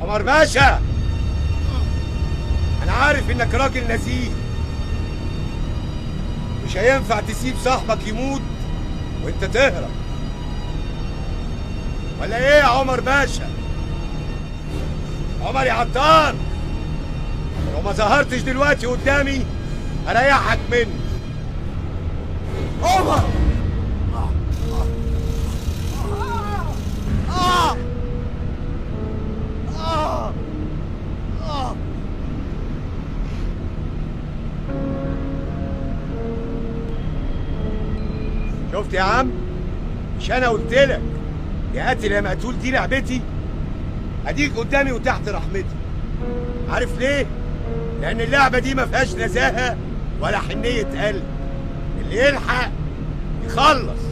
عمر باشا، انا عارف انك راجل نزيه، مش هينفع تسيب صاحبك يموت وانت تهرب، ولا ايه يا عمر باشا؟ عمر يا عطار، لو ما ظهرتش دلوقتي قدامي هريحك مني. عمر! شفت يا عم؟ مش انا قلت لك يا قاتل يا مقتول دي لعبتي؟ اديك قدامي وتحت رحمتي. عارف ليه؟ لان اللعبه دي ما فيهاش نزاهه ولا حنيه قلب. اللي يلحق يخلص.